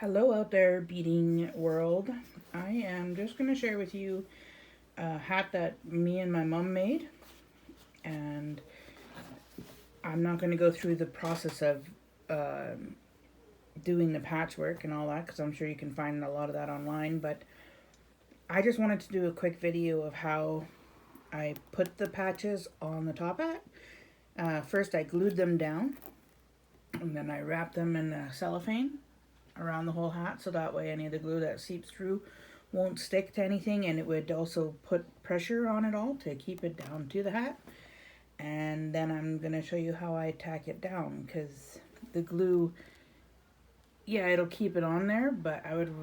Hello out there, beading world. I am just going to share with you a hat that me and my mom made, and I'm not going to go through the process of doing the patchwork and all that because I'm sure you can find a lot of that online. But I just wanted to do a quick video of how I put the patches on the top hat. First, I glued them down, and then I wrapped them in cellophane around the whole hat, so that way any of the glue that seeps through won't stick to anything, and it would also put pressure on it all to keep it down to the hat. And then I'm going to show you how I tack it down, because the glue, yeah, it'll keep it on there, but I would,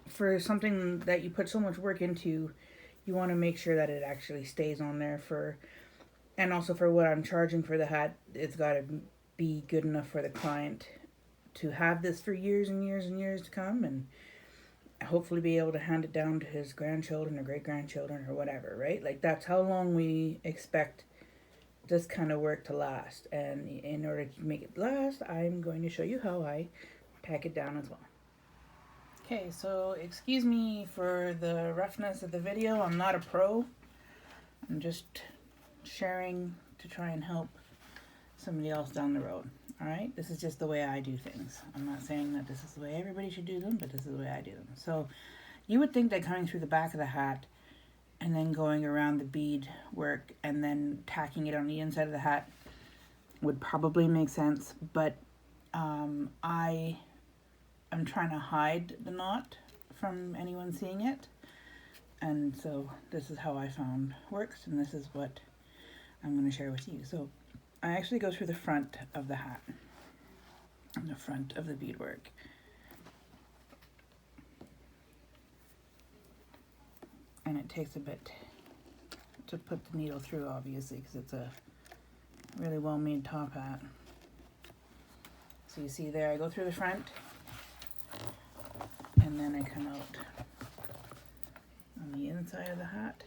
for something that you put so much work into, you want to make sure that it actually stays on there for, and also for what I'm charging for the hat, it's got to be good enough for the client to have this for years and years and years to come, and hopefully be able to hand it down to his grandchildren or great grandchildren or whatever, right? Like, that's how long we expect this kind of work to last. And in order to make it last, I'm going to show you how I tack it down as well. Okay, so excuse me for the roughness of the video. I'm not a pro. I'm just sharing to try and help somebody else down the road. All right, this is just the way I do things. I'm not saying that this is the way everybody should do them, but this is the way I do them. So you would think that coming through the back of the hat and then going around the bead work and then tacking it on the inside of the hat would probably make sense, but I am trying to hide the knot from anyone seeing it, and so this is how I found works, and this is what I'm going to share with you. So I actually go through the front of the hat, and the front of the beadwork. And it takes a bit to put the needle through, obviously, because it's a really well-made top hat. So you see there, I go through the front, and then I come out on the inside of the hat.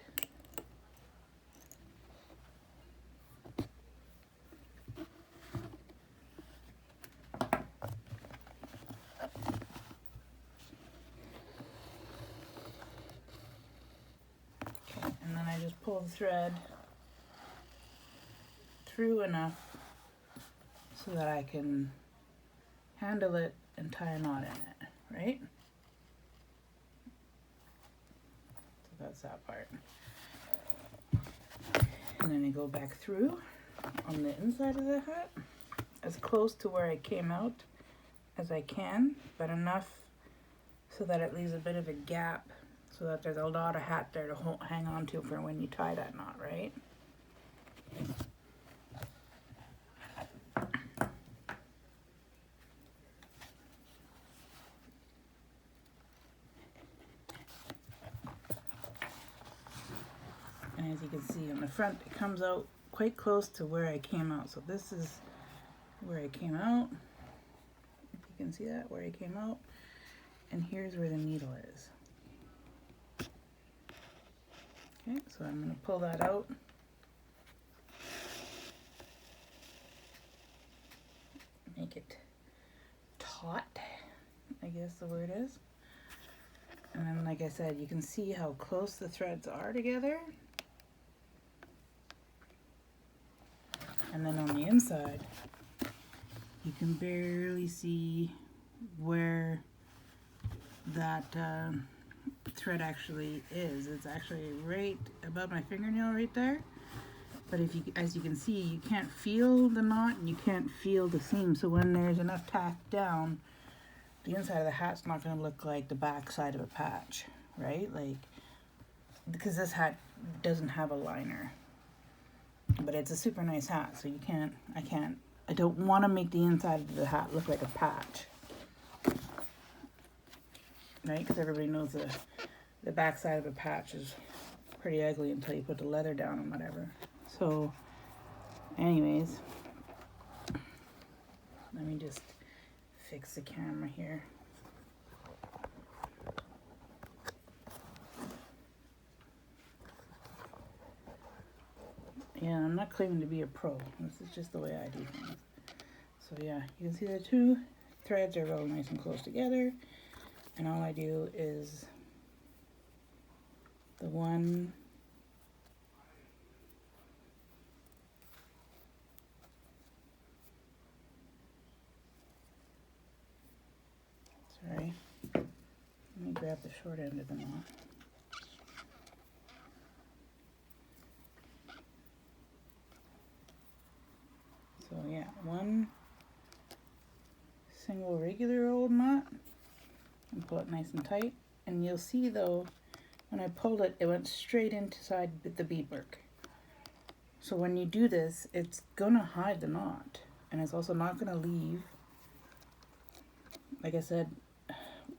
And then I just pull the thread through enough so that I can handle it and tie a knot in it, right? So that's that part. And then I go back through on the inside of the hat, as close to where I came out as I can, but enough so that it leaves a bit of a gap, so that there's a lot of hat there to hang on to for when you tie that knot, right? And as you can see on the front, it comes out quite close to where I came out. So this is where I came out. If you can see that, where I came out. And here's where the needle is. Okay, so I'm going to pull that out. Make it taut, I guess the word is. And then, like I said, you can see how close the threads are together. And then on the inside, you can barely see where that thread actually is. It's actually right above my fingernail right there. But if you, as you can see, you can't feel the knot and you can't feel the seam. So when there's enough tack down, the inside of the hat's not going to look like the back side of a patch, right? Like, because this hat doesn't have a liner. But it's a super nice hat, so you can't, I don't want to make the inside of the hat look like a patch. Right? Because everybody knows the back side of a patch is pretty ugly until you put the leather down and whatever. So, anyways, let me just fix the camera here. Yeah, I'm not claiming to be a pro. This is just the way I do things. So yeah, you can see the two threads are real nice and close together, and all I do is the one sorry, let me grab the short end of the knot. So yeah, one single regular old knot and pull it nice and tight. And you'll see though, when I pulled it, it went straight inside the beadwork. So when you do this, it's gonna hide the knot, and it's also not gonna leave, like I said,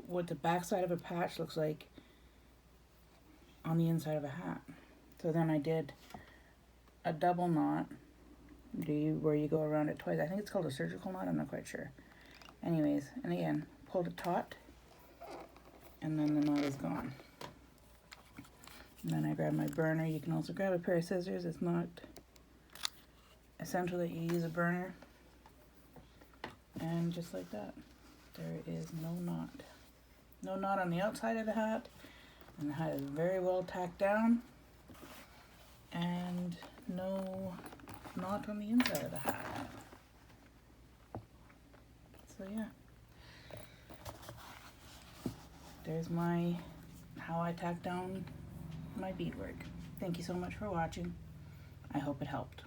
what the back side of a patch looks like on the inside of a hat. So then I did a double knot where you go around it twice. I think it's called a surgical knot, I'm not quite sure. Anyways, and again, pulled it taut, and then the knot is gone. And then I grab my burner. You can also grab a pair of scissors. It's not essential that you use a burner. And just like that, there is no knot. No knot on the outside of the hat, and the hat is very well tacked down, and no knot on the inside of the hat. So yeah, there's how I tack down my beadwork. Thank you so much for watching. I hope it helped.